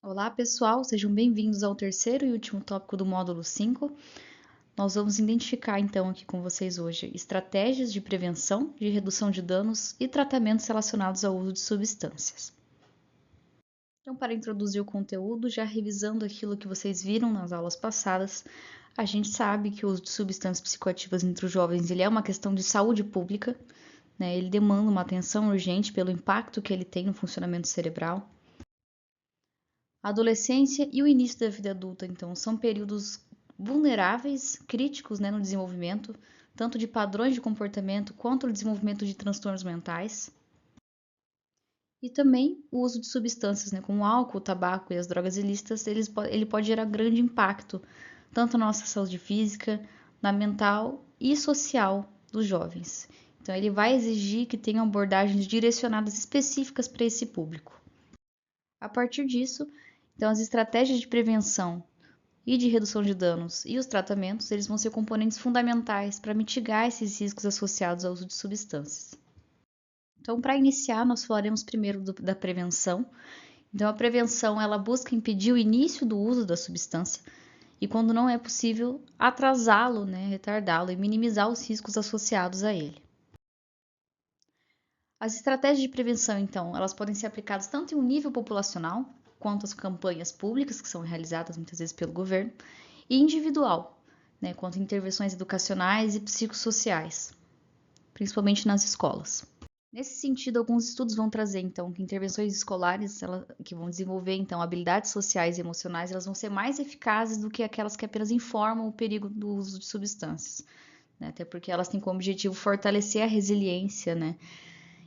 Olá, pessoal, sejam bem-vindos ao terceiro e último tópico do módulo 5. Nós vamos identificar então aqui com vocês hoje estratégias de prevenção, de redução de danos e tratamentos relacionados ao uso de substâncias. Então, para introduzir o conteúdo, já revisando aquilo que vocês viram nas aulas passadas, a gente sabe que o uso de substâncias psicoativas entre os jovens ele é uma questão de saúde pública, né? Ele demanda uma atenção urgente pelo impacto que ele tem no funcionamento cerebral. A adolescência e o início da vida adulta, então, são períodos vulneráveis, críticos, né, no desenvolvimento, tanto de padrões de comportamento quanto no desenvolvimento de transtornos mentais. E também o uso de substâncias, né, como o álcool, o tabaco e as drogas ilícitas, ele pode gerar grande impacto, tanto na nossa saúde física, na mental e social dos jovens. Então, ele vai exigir que tenham abordagens direcionadas específicas para esse público. A partir disso, então, as estratégias de prevenção e de redução de danos e os tratamentos, eles vão ser componentes fundamentais para mitigar esses riscos associados ao uso de substâncias. Então, para iniciar, nós falaremos primeiro da prevenção. Então, a prevenção, ela busca impedir o início do uso da substância e, quando não é possível, atrasá-lo, né, retardá-lo e minimizar os riscos associados a ele. As estratégias de prevenção, então, elas podem ser aplicadas tanto em um nível populacional, quanto as campanhas públicas, que são realizadas muitas vezes pelo governo, e individual, né, quanto a intervenções educacionais e psicossociais, principalmente nas escolas. Nesse sentido, alguns estudos vão trazer, então, que intervenções escolares, que vão desenvolver, então, habilidades sociais e emocionais, elas vão ser mais eficazes do que aquelas que apenas informam o perigo do uso de substâncias, né, até porque elas têm como objetivo fortalecer a resiliência, né,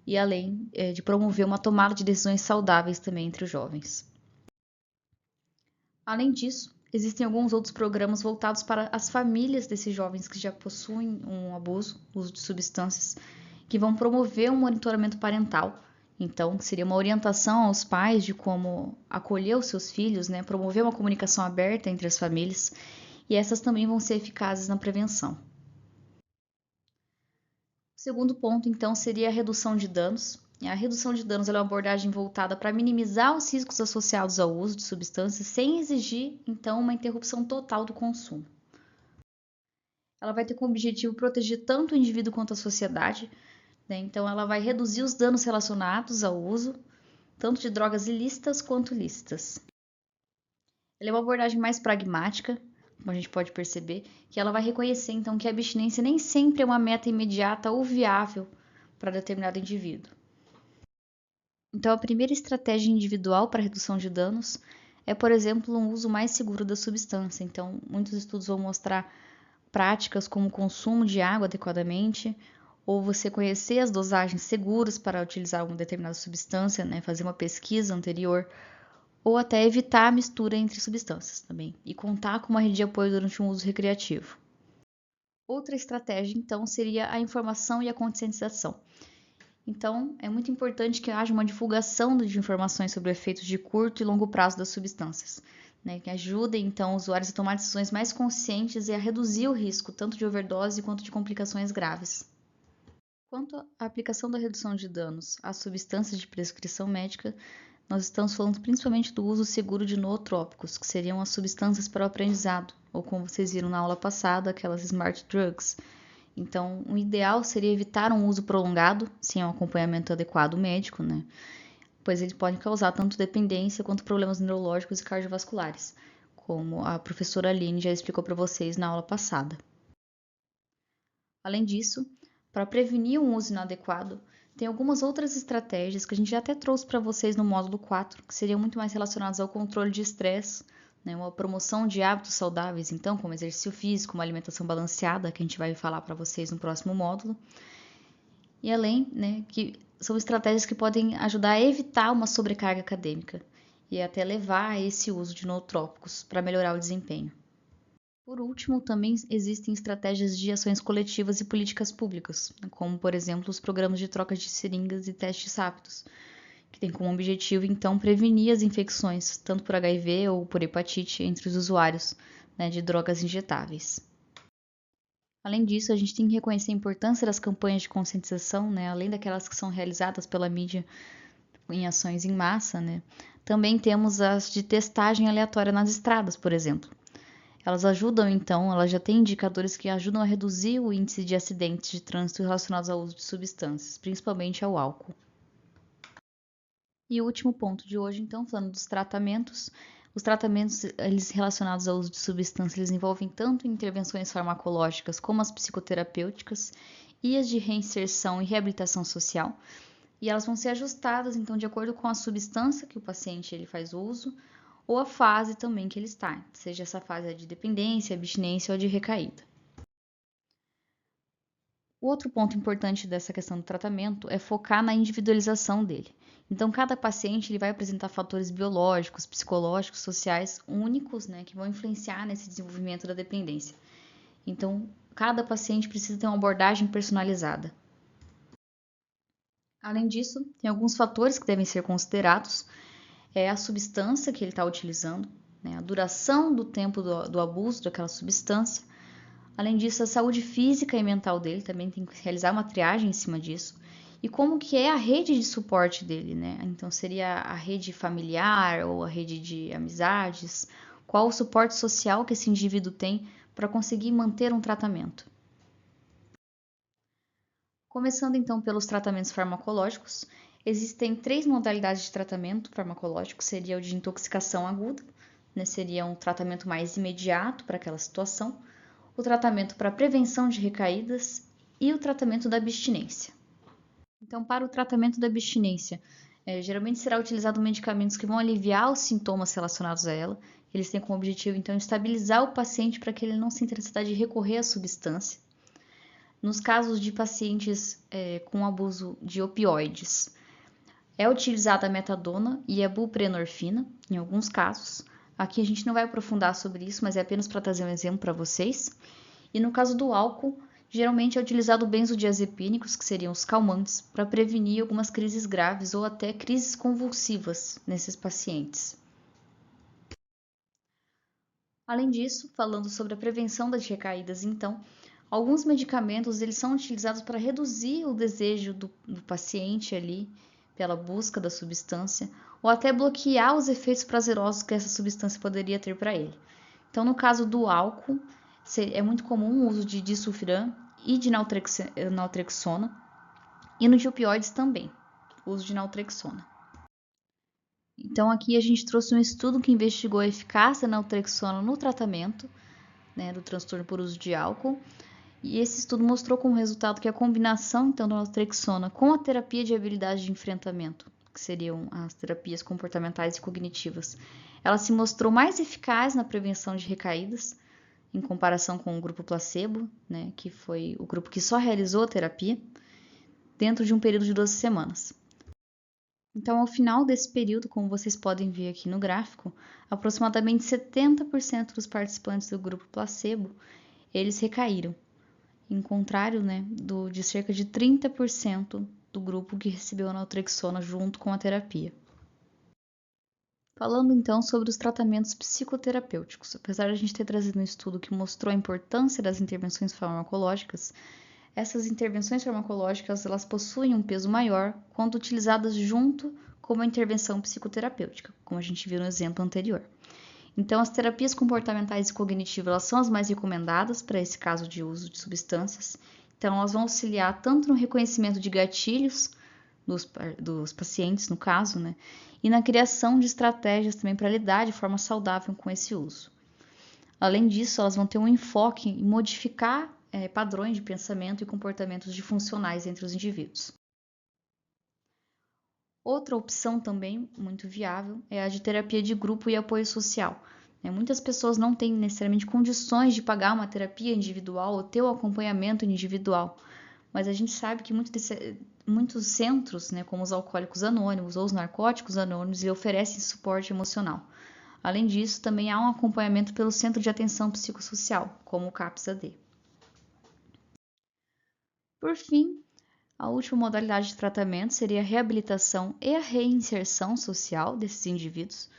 e além de promover uma tomada de decisões saudáveis também entre os jovens. Além disso, existem alguns outros programas voltados para as famílias desses jovens que já possuem um abuso, uso de substâncias, que vão promover um monitoramento parental. Então, seria uma orientação aos pais de como acolher os seus filhos, né, promover uma comunicação aberta entre as famílias, e essas também vão ser eficazes na prevenção. O segundo ponto, então, seria a redução de danos. A redução de danos é uma abordagem voltada para minimizar os riscos associados ao uso de substâncias sem exigir, então, uma interrupção total do consumo. Ela vai ter como objetivo proteger tanto o indivíduo quanto a sociedade, né? Então, ela vai reduzir os danos relacionados ao uso, tanto de drogas ilícitas quanto lícitas. Ela é uma abordagem mais pragmática, como a gente pode perceber, que ela vai reconhecer, então, que a abstinência nem sempre é uma meta imediata ou viável para determinado indivíduo. Então, a primeira estratégia individual para redução de danos é, por exemplo, um uso mais seguro da substância. Então, muitos estudos vão mostrar práticas como o consumo de água adequadamente, ou você conhecer as dosagens seguras para utilizar uma determinada substância, né, fazer uma pesquisa anterior, ou até evitar a mistura entre substâncias também, e contar com uma rede de apoio durante um uso recreativo. Outra estratégia, então, seria a informação e a conscientização. Então, é muito importante que haja uma divulgação de informações sobre efeitos de curto e longo prazo das substâncias, né, que ajudem, então, os usuários a tomar decisões mais conscientes e a reduzir o risco tanto de overdose quanto de complicações graves. Quanto à aplicação da redução de danos às substâncias de prescrição médica, nós estamos falando principalmente do uso seguro de nootrópicos, que seriam as substâncias para o aprendizado, ou como vocês viram na aula passada, aquelas smart drugs. Então, o ideal seria evitar um uso prolongado, sem um acompanhamento adequado médico, né? Pois eles podem causar tanto dependência quanto problemas neurológicos e cardiovasculares, como a professora Aline já explicou para vocês na aula passada. Além disso, para prevenir um uso inadequado, tem algumas outras estratégias que a gente já até trouxe para vocês no módulo 4, que seriam muito mais relacionadas ao controle de estresse, né, uma promoção de hábitos saudáveis, então, como exercício físico, uma alimentação balanceada, que a gente vai falar para vocês no próximo módulo. E além, né, que são estratégias que podem ajudar a evitar uma sobrecarga acadêmica e até levar a esse uso de nootrópicos para melhorar o desempenho. Por último, também existem estratégias de ações coletivas e políticas públicas, como, por exemplo, os programas de troca de seringas e testes rápidos, que têm como objetivo, então, prevenir as infecções, tanto por HIV ou por hepatite, entre os usuários, né, de drogas injetáveis. Além disso, a gente tem que reconhecer a importância das campanhas de conscientização, né, além daquelas que são realizadas pela mídia em ações em massa, né, Também temos as de testagem aleatória nas estradas, por exemplo. Elas ajudam, então, elas já têm indicadores que ajudam a reduzir o índice de acidentes de trânsito relacionados ao uso de substâncias, principalmente ao álcool. E o último ponto de hoje, então, falando dos tratamentos. Os tratamentos eles relacionados ao uso de substâncias, eles envolvem tanto intervenções farmacológicas como as psicoterapêuticas e as de reinserção e reabilitação social. E elas vão ser ajustadas, então, de acordo com a substância que o paciente ele faz uso ou a fase também que ele está, seja essa fase de dependência, abstinência ou de recaída. O outro ponto importante dessa questão do tratamento é focar na individualização dele. Então, cada paciente ele vai apresentar fatores biológicos, psicológicos, sociais únicos, né, que vão influenciar nesse desenvolvimento da dependência. Então, cada paciente precisa ter uma abordagem personalizada. Além disso, tem alguns fatores que devem ser considerados. É a substância que ele está utilizando, né, a duração do tempo do abuso daquela substância. Além disso, a saúde física e mental dele também tem que realizar uma triagem em cima disso. E como que é a rede de suporte dele, né? Então, seria a rede familiar ou a rede de amizades? Qual o suporte social que esse indivíduo tem para conseguir manter um tratamento? Começando, então, pelos tratamentos farmacológicos, existem 3 modalidades de tratamento farmacológico. Seria o de intoxicação aguda, né? Seria um tratamento mais imediato para aquela situação. O tratamento para prevenção de recaídas e o tratamento da abstinência. Então, para o tratamento da abstinência, geralmente será utilizado medicamentos que vão aliviar os sintomas relacionados a ela. Eles têm como objetivo, então, estabilizar o paciente para que ele não sinta necessidade de recorrer à substância. Nos casos de pacientes com abuso de opioides, é utilizada a metadona e a buprenorfina, em alguns casos. Aqui a gente não vai aprofundar sobre isso, mas é apenas para trazer um exemplo para vocês. E no caso do álcool, geralmente é utilizado benzodiazepínicos, que seriam os calmantes, para prevenir algumas crises graves ou até crises convulsivas nesses pacientes. Além disso, falando sobre a prevenção das recaídas, então, alguns medicamentos eles são utilizados para reduzir o desejo do paciente ali pela busca da substância ou até bloquear os efeitos prazerosos que essa substância poderia ter para ele. Então, no caso do álcool, é muito comum o uso de disulfiram e de naltrexona, e no de opioides também, o uso de naltrexona. Então, aqui a gente trouxe um estudo que investigou a eficácia da naltrexona no tratamento, né, do transtorno por uso de álcool, e esse estudo mostrou como resultado que a combinação então, da naltrexona com a terapia de habilidade de enfrentamento, que seriam as terapias comportamentais e cognitivas, ela se mostrou mais eficaz na prevenção de recaídas, em comparação com o grupo placebo, né, que foi o grupo que só realizou a terapia, dentro de um período de 12 semanas. Então, ao final desse período, como vocês podem ver aqui no gráfico, aproximadamente 70% dos participantes do grupo placebo, eles recaíram, em contrário, né, de cerca de 30% do grupo que recebeu a naltrexona junto com a terapia. Falando então sobre os tratamentos psicoterapêuticos, apesar de a gente ter trazido um estudo que mostrou a importância das intervenções farmacológicas, essas intervenções farmacológicas elas possuem um peso maior quando utilizadas junto com uma intervenção psicoterapêutica, como a gente viu no exemplo anterior. Então, as terapias comportamentais e cognitivas elas são as mais recomendadas para esse caso de uso de substâncias. Então, elas vão auxiliar tanto no reconhecimento de gatilhos dos pacientes, no caso, né, e na criação de estratégias também para lidar de forma saudável com esse uso. Além disso, elas vão ter um enfoque em modificar padrões de pensamento e comportamentos disfuncionais entre os indivíduos. Outra opção também muito viável é a de terapia de grupo e apoio social. Muitas pessoas não têm necessariamente condições de pagar uma terapia individual ou ter o acompanhamento individual, mas a gente sabe que muitos centros, né, como os alcoólicos anônimos ou os narcóticos anônimos, oferecem suporte emocional. Além disso, também há um acompanhamento pelo Centro de Atenção Psicossocial, como o CAPS-AD. Por fim, a última modalidade de tratamento seria a reabilitação e a reinserção social desses indivíduos.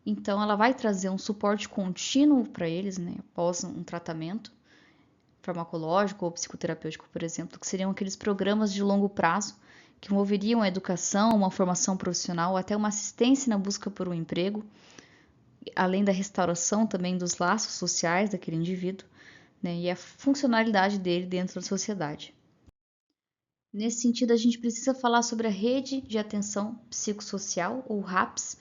Então, ela vai trazer um suporte contínuo para eles, né, após um tratamento farmacológico ou psicoterapêutico, por exemplo, que seriam aqueles programas de longo prazo que envolveriam a educação, uma formação profissional, até uma assistência na busca por um emprego, além da restauração também dos laços sociais daquele indivíduo, né, e a funcionalidade dele dentro da sociedade. Nesse sentido, a gente precisa falar sobre a Rede de Atenção Psicossocial, ou RAPS,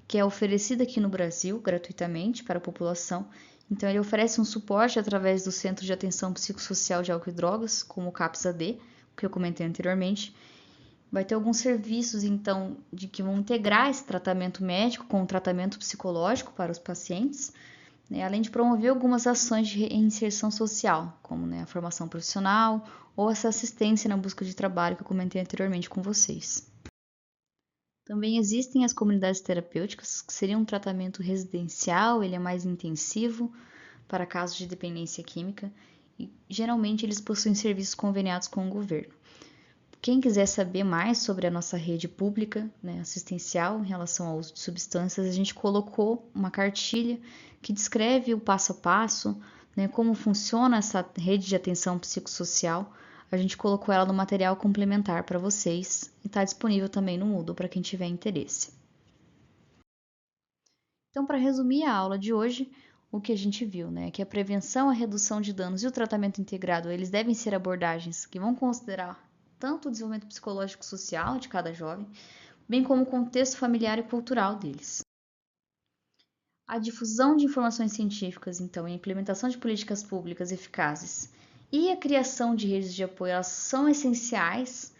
que é oferecida aqui no Brasil gratuitamente para a população. Então, ele oferece um suporte através do Centro de Atenção Psicossocial de Álcool e Drogas, como o CAPS-AD, que eu comentei anteriormente. Vai ter alguns serviços, então, de que vão integrar esse tratamento médico com o tratamento psicológico para os pacientes, né, além de promover algumas ações de reinserção social, como, né, a formação profissional ou essa assistência na busca de trabalho que eu comentei anteriormente com vocês. Também existem as comunidades terapêuticas, que seria um tratamento residencial, ele é mais intensivo para casos de dependência química e geralmente eles possuem serviços conveniados com o governo. Quem quiser saber mais sobre a nossa rede pública, né, assistencial em relação ao uso de substâncias, a gente colocou uma cartilha que descreve o passo a passo, né, como funciona essa rede de atenção psicossocial. A gente colocou ela no material complementar para vocês e está disponível também no Moodle para quem tiver interesse. Então, para resumir a aula de hoje, o que a gente viu, né, que a prevenção, a redução de danos e o tratamento integrado, eles devem ser abordagens que vão considerar tanto o desenvolvimento psicológico e social de cada jovem, bem como o contexto familiar e cultural deles. A difusão de informações científicas, então, e a implementação de políticas públicas eficazes e a criação de redes de apoio, elas são essenciais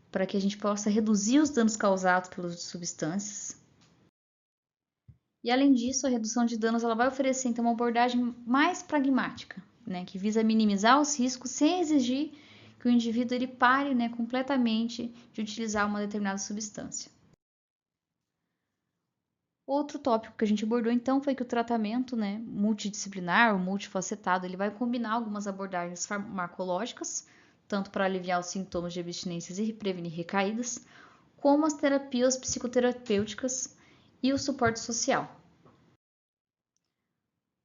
para que a gente possa reduzir os danos causados pelo uso de substâncias. E além disso, a redução de danos ela vai oferecer então uma abordagem mais pragmática, né, que visa minimizar os riscos sem exigir que o indivíduo ele pare, né, completamente de utilizar uma determinada substância. Outro tópico que a gente abordou então foi que o tratamento, né, multidisciplinar ou multifacetado, ele vai combinar algumas abordagens farmacológicas, tanto para aliviar os sintomas de abstinências e prevenir recaídas, como as terapias psicoterapêuticas e o suporte social.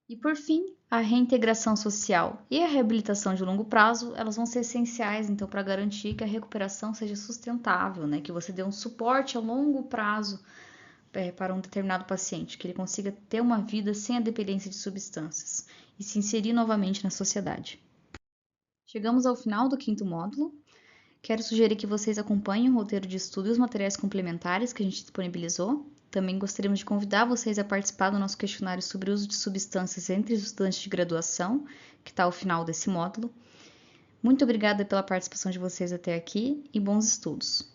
E por fim, a reintegração social e a reabilitação de longo prazo, elas vão ser essenciais então para garantir que a recuperação seja sustentável, né? Que você dê um suporte a longo prazo para um determinado paciente, que ele consiga ter uma vida sem a dependência de substâncias e se inserir novamente na sociedade. Chegamos ao final do 5º módulo. Quero sugerir que vocês acompanhem o roteiro de estudo e os materiais complementares que a gente disponibilizou. Também gostaríamos de convidar vocês a participar do nosso questionário sobre o uso de substâncias entre os estudantes de graduação, que está ao final desse módulo. Muito obrigada pela participação de vocês até aqui e bons estudos!